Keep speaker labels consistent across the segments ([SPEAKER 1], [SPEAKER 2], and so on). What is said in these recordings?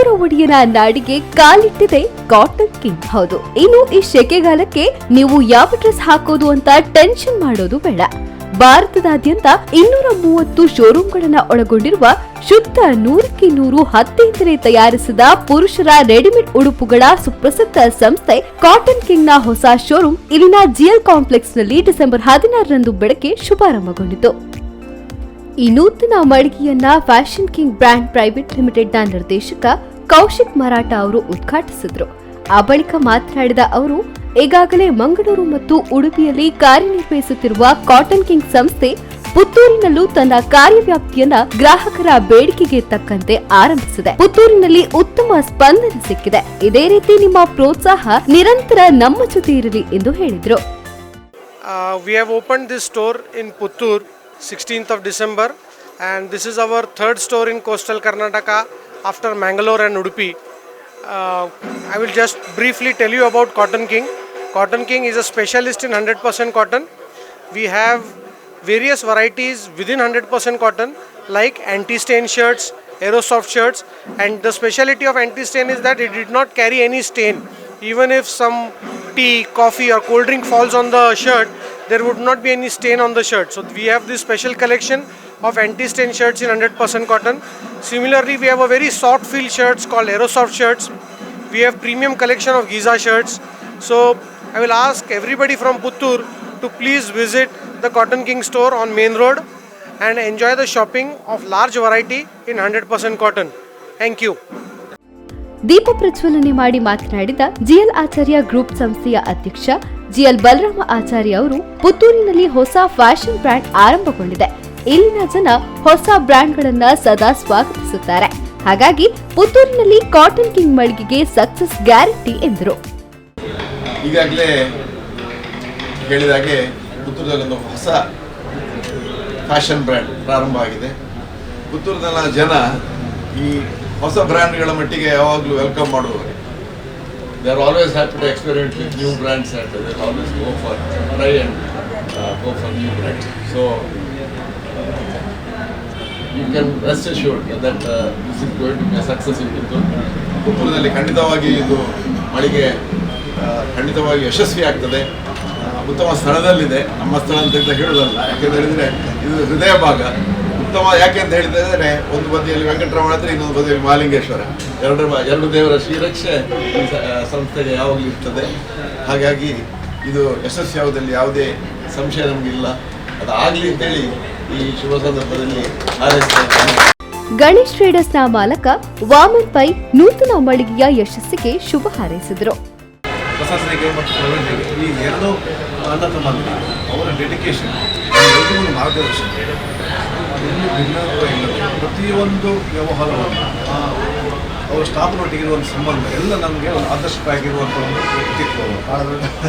[SPEAKER 1] ಪುತ್ತೂರು ಒಡೆಯನ ನಾಡಿಗೆ ಕಾಲಿಟ್ಟಿದೆ ಕಾಟನ್ ಕಿಂಗ್. ಹೌದು, ಇನ್ನು ಈ ಶೆಕೆಗಾಲಕ್ಕೆ ನೀವು ಯಾವ ಡ್ರೆಸ್ ಹಾಕೋದು ಅಂತ ಟೆನ್ಷನ್ ಮಾಡೋದು ಬೇಡ. ಭಾರತದಾದ್ಯಂತ 230 ಶೋರೂಮ್ಗಳನ್ನ ಒಳಗೊಂಡಿರುವ ಶುದ್ಧ 100ಕ್ಕೆ 100 ಹತ್ತಿಯಿಂದಲೇ ತಯಾರಿಸಿದ ಪುರುಷರ ರೆಡಿಮೇಡ್ ಉಡುಪುಗಳ ಸುಪ್ರಸಿದ್ಧ ಸಂಸ್ಥೆ ಕಾಟನ್ ಕಿಂಗ್ ನ ಹೊಸ ಶೋರೂಮ್ ಇಲ್ಲಿನ ಜಿಎಲ್ ಕಾಂಪ್ಲೆಕ್ಸ್ ನಲ್ಲಿ ಡಿಸೆಂಬರ್ 16ರಂದು ಬೆಳಗ್ಗೆ ಶುಭಾರಂಭಗೊಂಡಿತು. ಈ ನೂತನ ಮಳಿಗೆಯನ್ನ fashion king brand private limited ನ ನಿರ್ದೇಶಕ ಕೌಶಿಕ್ ಮರಾಠ ಅವರು ಉದ್ಘಾಟಿಸಿದ್ರು. ಆ ಬಳಿಕ ಮಾತನಾಡಿದ ಅವರು, ಈಗಾಗಲೇ ಮಂಗಳೂರು ಮತ್ತು ಉಡುಪಿಯಲ್ಲಿ ಕಾರ್ಯನಿರ್ವಹಿಸುತ್ತಿರುವ ಕಾಟನ್ ಕಿಂಗ್ ಸಂಸ್ಥೆ ಪುತ್ತೂರಿನಲ್ಲೂ ತನ್ನ ಕಾರ್ಯವ್ಯಾಪ್ತಿಯನ್ನ ಗ್ರಾಹಕರ ಬೇಡಿಕೆಗೆ ತಕ್ಕಂತೆ ಆರಂಭಿಸಿದೆ. ಪುತ್ತೂರಿನಲ್ಲಿ ಉತ್ತಮ ಸ್ಪಂದನೆ ಸಿಕ್ಕಿದೆ. ಇದೇ ರೀತಿ ನಿಮ್ಮ ಪ್ರೋತ್ಸಾಹ ನಿರಂತರ ನಮ್ಮ ಜೊತೆ ಇರಲಿ ಎಂದು ಹೇಳಿದರು.
[SPEAKER 2] We have opened this store in Puttur 16th of December, and this is our third store in coastal Karnataka after Mangalore and Udupi. I will just briefly tell you about Cotton King. Cotton King is a specialist in 100% cotton. We have various varieties within 100% cotton like anti-stain shirts, aerosoft shirts, and the speciality of anti-stain is that it did not carry any stain. Even if some tea, coffee or cold drink falls on the shirt, there would not be any stain on the shirt. So we have this special collection of anti-stain shirts in 100% cotton. Similarly, we have a very soft feel shirts called aerosoft shirts. We have premium collection of Giza shirts. So I will ask everybody from Puttur to please visit the Cotton King store on Main Road and enjoy the shopping of large variety in 100% cotton. Thank you.
[SPEAKER 1] ದೀಪ ಪ್ರಜ್ವಲನೆ ಮಾಡಿ ಮಾತನಾಡಿದ GL ಆಚಾರ್ಯ group ಸಂಸ್ಥೆಯ ಅಧ್ಯಕ್ಷ GL Balarama ಆಚಾರ್ಯ ಅವರು, ಪುತ್ತೂರಿನಲ್ಲಿ ಹೊಸ fashion brand ಆರಂಭಗೊಂಡಿದೆ. ಇಲ್ಲಿನ ಜನ ಹೊಸ ಬ್ರ್ಯಾಂಡ್ಗಳನ್ನ ಸದಾ ಸ್ವಾಗತಿಸುತ್ತಾರೆ. ಹಾಗಾಗಿ ಪುತ್ತೂರಿನಲ್ಲಿ ಕಾಟನ್ ಕಿಂಗ್ ಮಳಿಗೆಗೆ ಸಕ್ಸಸ್ ಗ್ಯಾರಂಟಿ ಎಂದರು.
[SPEAKER 3] ಈಗಾಗಲೇ ಹೇಳಿದಾಗೆ ಪುತ್ತೂರಿನಲ್ಲಿ ಹೊಸ ಫ್ಯಾಷನ್ ಬ್ರ್ಯಾಂಡ್ ಪ್ರಾರಂಭ ಆಗಿದೆ. ಪುತ್ತೂರಿನ ಜನ ಈ ಹೊಸ ಬ್ರ್ಯಾಂಡ್ಗಳ ಮಟ್ಟಿಗೆ ಯಾವಾಗಲೂ ವೆಲ್ಕಮ್ ಮಾಡುವವರು. They are always happy to experiment with new brands and they always go for try and go for new brand. So you can rest assured that this is going to be a success in Puttur. ಪುತ್ತೂರಿನಲ್ಲಿ ಖಂಡಿತವಾಗಿ ಇದು ಮಳಿಗೆ ಖಂಡಿತವಾಗಿ ಯಶಸ್ವಿ ಆಗ್ತದೆ. ಉತ್ತಮ ಸ್ಥಳದಲ್ಲಿದೆ. ನಮ್ಮ ಸ್ಥಳ ಅಂತ ಹೇಳೋದಲ್ಲ, ಯಾಕೆಂತ ಹೇಳಿದರೆ ಇದು ಹೃದಯ ಭಾಗ. ಉತ್ತಮ ಯಾಕೆ ಅಂತ ಹೇಳಿದರೆ, ಒಂದು ಬದಿಯಲ್ಲಿ ವೆಂಕಟರಮಣ ಹತ್ರ, ಇನ್ನೊಂದು ಬದಿಯಲ್ಲಿ ಮಹಾಲಿಂಗೇಶ್ವರ, ಎರಡು ದೇವರ ಶ್ರೀರಕ್ಷೆ ಸಂಸ್ಥೆಗೆ ಯಾವಾಗಲೂ ಇರ್ತದೆ. ಹಾಗಾಗಿ ಇದು ಯಶಸ್ವಿಯಾಗುವುದರಲ್ಲಿ ಯಾವುದೇ ಸಂಶಯ ನಮಗಿಲ್ಲ. ಅದಾಗಲಿ ಅಂತೇಳಿ ಈ ಶುಭ ಸಂದರ್ಭದಲ್ಲಿ ಹಾರೈಸ್ತೇನೆ.
[SPEAKER 1] ಗಣೇಶ್ ಟ್ರೇಡರ್ಸ್ನ ಮಾಲಕ ವಾಮನ್ ಪೈ ನೂತನ ಮಳಿಗೆಯ ಯಶಸ್ಸಿಗೆ ಶುಭ ಹಾರೈಸಿದರು.
[SPEAKER 4] ಪ್ರಶಾಸನಿಗೆ ಮತ್ತು ಪ್ರವೀಣಿಗೆ ಈ ಎರಡು ಅಣ್ಣ ತಮ್ಮಂದಿರು ಅವರ ಡೆಡಿಕೇಶನ್, ಮಾರ್ಗದರ್ಶನ ಇಲ್ಲಿ ಭಿನ್ನತ್ವ ಇಲ್ಲದೆ ಪ್ರತಿಯೊಂದು ವ್ಯವಹಾರವನ್ನು ಅವರ ಸ್ಟಾಫ್ನೊಟ್ಟಿಗೆ ಒಂದು ಸಂಬಂಧ ಎಲ್ಲ ನಮಗೆ ಒಂದು ಆದರ್ಶವಾಗಿರುವಂಥ ಒಂದು ವ್ಯಕ್ತಿತ್ವ.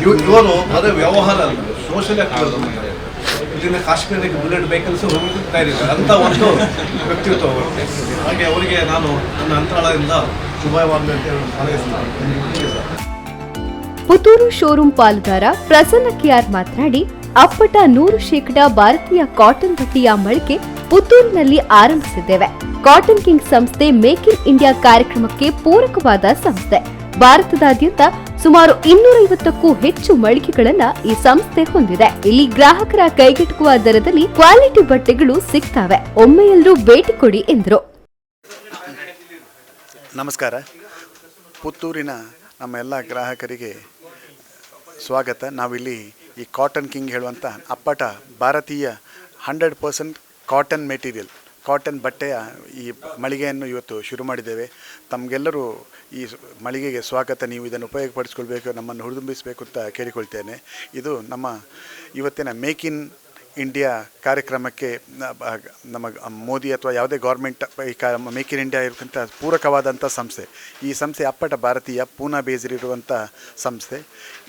[SPEAKER 4] ಇವರು ಅದೇ ವ್ಯವಹಾರ ಅಲ್ಲ, ಸೋಷಲ್ ಆಕ್ಟಿವಿಟಿ. ಇಲ್ಲಿಂದ ಕಾಶ್ಮೀರಕ್ಕೆ ಬುಲೆಟ್ ವೆಹಿಕಲ್ಸ್ ಹೋಗಲಿಕ್ಕೆ ತಯಾರಿದ್ದಾರೆ ಅಂತ ಒಂದು ವ್ಯಕ್ತಿತ್ವ ಅವರಿಗೆ. ಹಾಗೆ ಅವರಿಗೆ ನಾನು ನನ್ನ ಅಂತರಾಳದಿಂದ ಶುಭವಾಗಲಿ ಅಂತ ಹೇಳಿ ಹಾರೈಸುತ್ತೇನೆ.
[SPEAKER 1] ಪುತ್ತೂರು ಶೋರೂಮ್ ಪಾಲುದಾರ ಪ್ರಸನ್ನ ಕೆಆರ್ ಮಾತನಾಡಿ, ಅಪ್ಪಟ 100% ಭಾರತೀಯ ಕಾಟನ್ ಬಟ್ಟೆಯ ಮಳಿಗೆ ಪುತ್ತೂರಿನಲ್ಲಿ ಆರಂಭಿಸಿದ್ದೇವೆ. ಕಾಟನ್ ಕಿಂಗ್ ಸಂಸ್ಥೆ ಮೇಕ್ ಇನ್ ಇಂಡಿಯಾ ಕಾರ್ಯಕ್ರಮಕ್ಕೆ ಪೂರಕವಾದ ಸಂಸ್ಥೆ. ಭಾರತದಾದ್ಯಂತ ಸುಮಾರು 250ಕ್ಕೂ ಹೆಚ್ಚು ಮಳಿಗೆಗಳನ್ನ ಈ ಸಂಸ್ಥೆ ಹೊಂದಿದೆ. ಇಲ್ಲಿ ಗ್ರಾಹಕರ ಕೈಗೆಟುಕುವ ದರದಲ್ಲಿ ಕ್ವಾಲಿಟಿ ಬಟ್ಟೆಗಳು ಸಿಗ್ತವೆ. ಒಮ್ಮೆ ಎಲ್ಲರೂ ಭೇಟಿ ಕೊಡಿ ಎಂದರು.
[SPEAKER 5] ನಮಸ್ಕಾರ. ಪುತ್ತೂರಿನ ನಮ್ಮ ಎಲ್ಲ ಗ್ರಾಹಕರಿಗೆ ಸ್ವಾಗತ. ನಾವಿಲ್ಲಿ ಈ ಕಾಟನ್ ಕಿಂಗ್ ಹೇಳುವಂಥ ಅಪ್ಪಟ ಭಾರತೀಯ 100% ಕಾಟನ್ ಮೆಟೀರಿಯಲ್, ಕಾಟನ್ ಬಟ್ಟೆಯ ಈ ಮಳಿಗೆಯನ್ನು ಇವತ್ತು ಶುರು ಮಾಡಿದ್ದೇವೆ. ತಮಗೆಲ್ಲರೂ ಈ ಮಳಿಗೆಗೆ ಸ್ವಾಗತ. ನೀವು ಇದನ್ನು ಉಪಯೋಗಪಡಿಸ್ಕೊಳ್ಬೇಕು, ನಮ್ಮನ್ನು ಹುರಿದುಂಬಿಸಬೇಕು ಅಂತ ಕೇಳಿಕೊಳ್ತೇನೆ. ಇದು ನಮ್ಮ ಇವತ್ತಿನ ಮೇಕ್ ಇನ್ ಇಂಡಿಯಾ ಕಾರ್ಯಕ್ರಮಕ್ಕೆ ನಮ್ಮ ಮೋದಿ ಅಥವಾ ಯಾವುದೇ ಗೌರ್ಮೆಂಟ್ ಈ ಮೇಕ್ ಇನ್ ಇಂಡಿಯಾ ಇರತಕ್ಕಂಥ ಪೂರಕವಾದಂಥ ಸಂಸ್ಥೆ. ಈ ಸಂಸ್ಥೆ ಅಪ್ಪಟ ಭಾರತೀಯ ಪೂನಾ ಬೇಸ್ಡಿರುವಂಥ ಸಂಸ್ಥೆ.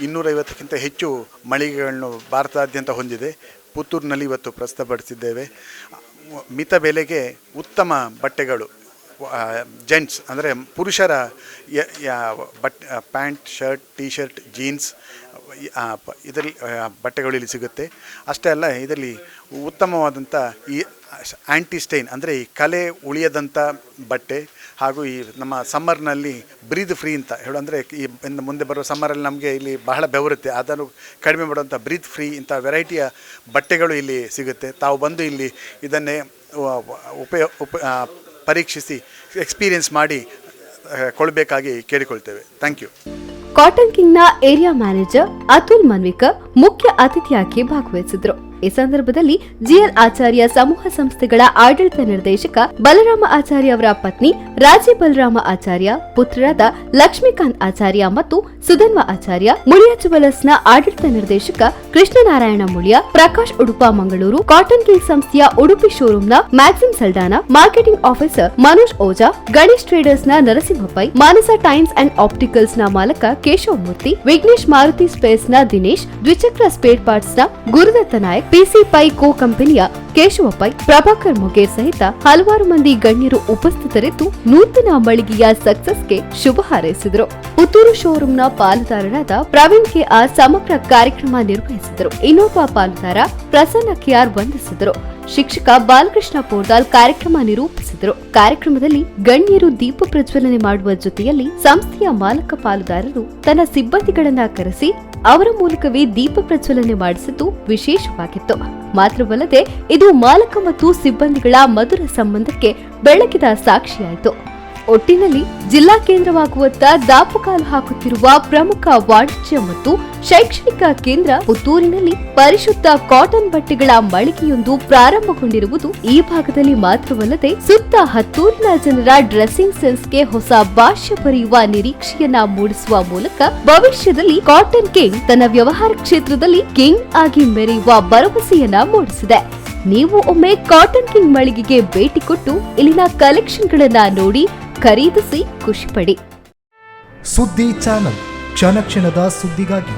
[SPEAKER 5] 250ಕ್ಕಿಂತ ಹೆಚ್ಚು ಮಳಿಗೆಗಳನ್ನು ಭಾರತದಾದ್ಯಂತ ಹೊಂದಿದೆ. ಪುತ್ತೂರಿನಲ್ಲಿ ಇವತ್ತು ಪ್ರಸ್ತುತಪಡಿಸಿದ್ದೇವೆ. ಮಿತ ಬೆಲೆಗೆ ಉತ್ತಮ ಬಟ್ಟೆಗಳು, ಜೆಂಟ್ಸ್ ಅಂದರೆ ಪುರುಷರ pant, shirt, T shirt, jeans ಇದರಲ್ಲಿ ಬಟ್ಟೆಗಳು ಇಲ್ಲಿ ಸಿಗುತ್ತೆ. ಅಷ್ಟೇ ಅಲ್ಲ, ಇದರಲ್ಲಿ ಉತ್ತಮವಾದಂಥ ಈ ಆ್ಯಂಟಿ ಸ್ಟೈನ್ ಅಂದರೆ ಈ ಕಲೆ ಉಳಿಯದಂಥ ಬಟ್ಟೆ, ಹಾಗೂ ಈ ನಮ್ಮ ಸಮ್ಮರ್ನಲ್ಲಿ ಬ್ರೀದ್ ಫ್ರೀ ಅಂತ ಹೇಳು, ಅಂದರೆ ಈ ಇನ್ನು ಮುಂದೆ ಬರೋ ಸಮ್ಮರಲ್ಲಿ ನಮಗೆ ಇಲ್ಲಿ ಬಹಳ ಬೆವರುತ್ತೆ, ಅದನ್ನು ಕಡಿಮೆ ಮಾಡುವಂಥ ಬ್ರೀತ್ ಫ್ರೀ ಇಂಥ ವೆರೈಟಿಯ ಬಟ್ಟೆಗಳು ಇಲ್ಲಿ ಸಿಗುತ್ತೆ. ತಾವು ಬಂದು ಇಲ್ಲಿ ಇದನ್ನೇ ಪರೀಕ್ಷಿಸಿ ಎಕ್ಸ್ಪೀರಿಯನ್ಸ್ ಮಾಡಿ ಕೊಡಬೇಕಾಗಿ ಕೇಳಿಕೊಳ್ತೇವೆ. Thank you.
[SPEAKER 1] ಕಾಟನ್ ಕಿಂಗ್ನ ಏರಿಯಾ ಮ್ಯಾನೇಜರ್ ಅತುಲ್ ಮನ್ವಿಕರ್ ಮುಖ್ಯ ಅತಿಥಿಯಾಗಿ ಭಾಗವಹಿಸಿದ್ರು. ಈ ಸಂದರ್ಭದಲ್ಲಿ ಜಿಎಲ್ ಆಚಾರ್ಯ ಸಮೂಹ ಸಂಸ್ಥೆಗಳ ಆಡಳಿತ ನಿರ್ದೇಶಕ ಬಲರಾಮ ಆಚಾರ್ಯ ಅವರ ಪತ್ನಿ ರಾಜಿ ಬಲರಾಮ ಆಚಾರ್ಯ, ಪುತ್ರರಾದ ಲಕ್ಷ್ಮೀಕಾಂತ್ ಆಚಾರ್ಯ ಮತ್ತು ಸುಧನ್ವ ಆಚಾರ್ಯ, ಮುಳಿಯ ಜುವೆಲರ್ಸ್ನ ಆಡಳಿತ ನಿರ್ದೇಶಕ ಕೃಷ್ಣನಾರಾಯಣ ಮುಳಿಯ, ಪ್ರಕಾಶ್ ಉಡುಪ ಮಂಗಳೂರು, ಕಾಟನ್ ಕಿಂಗ್ ಸಂಸ್ಥೆಯ ಉಡುಪಿ ಶೋರೂಮ್ನ Maxim Saldanha, marketing officer Manoj Oja, Ganesh ಟ್ರೇಡರ್ಸ್ನ ನರಸಿಂಹಪೈ, ಮಾನಸ ಟೈಮ್ಸ್ ಅಂಡ್ ಆಪ್ಟಿಕಲ್ಸ್ನ ಮಾಲಕ ಕೇಶವ ಮೂರ್ತಿ, ವಿಘ್ನೇಶ್ ಮಾರುತಿ ಸ್ಪೇಸ್ನ ದಿನೇಶ್, ದ್ವಿಚಕ್ರ ಸ್ಪೇರ್ ಪಾರ್ಟ್ಸ್ನ ಗುರುದತ್ತ ನಾಯಕ್, ಪಿಸಿ ಪೈ ಕೋ ಕಂಪನಿಯ ಕೇಶವ ಪೈ, ಪ್ರಭಾಕರ್ ಮೊಗೇರ್ ಸಹಿತ ಹಲವಾರು ಮಂದಿ ಗಣ್ಯರು ಉಪಸ್ಥಿತರಿದ್ದು ನೂತನ ಮಳಿಗೆಯ ಸಕ್ಸಸ್ಗೆ ಶುಭ ಹಾರೈಸಿದರು. ಪುತ್ತೂರು ಶೋರೂಮ್ನ ಪಾಲುದಾರರಾದ ಪ್ರವೀಣ್ ಕೆಆರ್ ಸಮಗ್ರ ಕಾರ್ಯಕ್ರಮ ನಿರ್ವಹಿಸಿದರು. ಇನ್ನೊಬ್ಬ ಪಾಲುದಾರ ಪ್ರಸನ್ನ ಕೆಆರ್ ವಂದಿಸಿದರು. ಶಿಕ್ಷಕ ಬಾಲಕೃಷ್ಣ ಪೋರ್ದಾಲ್ ಕಾರ್ಯಕ್ರಮ ನಿರೂಪಿಸಿದರು. ಕಾರ್ಯಕ್ರಮದಲ್ಲಿ ಗಣ್ಯರು ದೀಪ ಪ್ರಜ್ವಲನೆ ಮಾಡುವ ಜೊತೆಯಲ್ಲಿ ಸಂಸ್ಥೆಯ ಮಾಲಕ ಪಾಲುದಾರರು ತನ್ನ ಸಿಬ್ಬಂದಿಗಳನ್ನ ಕರೆಸಿ ಅವರ ಮೂಲಕವೇ ದೀಪ ಪ್ರಜ್ವಲನೆ ಮಾಡಿಸಿದ್ದು ವಿಶೇಷವಾಗಿತ್ತು. ಮಾತ್ರವಲ್ಲದೆ ಇದು ಮಾಲಕ ಮತ್ತು ಸಿಬ್ಬಂದಿಗಳ ಮಧುರ ಸಂಬಂಧಕ್ಕೆ ಬೆಳಕಿದ ಸಾಕ್ಷಿಯಾಯಿತು. ಒಟ್ಟಿನಲ್ಲಿ ಜಿಲ್ಲಾ ಕೇಂದ್ರವಾಗುವತ್ತ ದಾಪುಕಾಲು ಹಾಕುತ್ತಿರುವ ಪ್ರಮುಖ ವಾಣಿಜ್ಯ ಮತ್ತು ಶೈಕ್ಷಣಿಕ ಕೇಂದ್ರ ಪುತ್ತೂರಿನಲ್ಲಿ ಪರಿಶುದ್ಧ ಕಾಟನ್ ಬಟ್ಟೆಗಳ ಮಳಿಗೆಯೊಂದು ಪ್ರಾರಂಭಗೊಂಡಿರುವುದು ಈ ಭಾಗದಲ್ಲಿ ಮಾತ್ರವಲ್ಲದೆ ಸುತ್ತ ಹತ್ತೂರಿನ ಜನರ ಡ್ರೆಸ್ಸಿಂಗ್ ಸೆನ್ಸ್ಗೆ ಹೊಸ ಭಾಷ್ಯ ಬರೆಯುವ ನಿರೀಕ್ಷೆಯನ್ನ ಮೂಡಿಸುವ ಮೂಲಕ ಭವಿಷ್ಯದಲ್ಲಿ ಕಾಟನ್ ಕಿಂಗ್ ತನ್ನ ವ್ಯವಹಾರ ಕ್ಷೇತ್ರದಲ್ಲಿ ಕಿಂಗ್ ಆಗಿ ಮೆರೆಯುವ ಭರವಸೆಯನ್ನ ಮೂಡಿಸಿದೆ. ನೀವು ಒಮ್ಮೆ ಕಾಟನ್ ಕಿಂಗ್ ಮಳಿಗೆಗೆ ಭೇಟಿ ಕೊಟ್ಟು ಇಲ್ಲಿನ ಕಲೆಕ್ಷನ್ಗಳನ್ನ ನೋಡಿ ಖರೀದಿಸಿ ಖುಷಿಪಡಿ.
[SPEAKER 6] ಸುದ್ದಿ ಚಾನಲ್, ಕ್ಷಣ ಕ್ಷಣದ ಸುದ್ದಿಗಾಗಿ.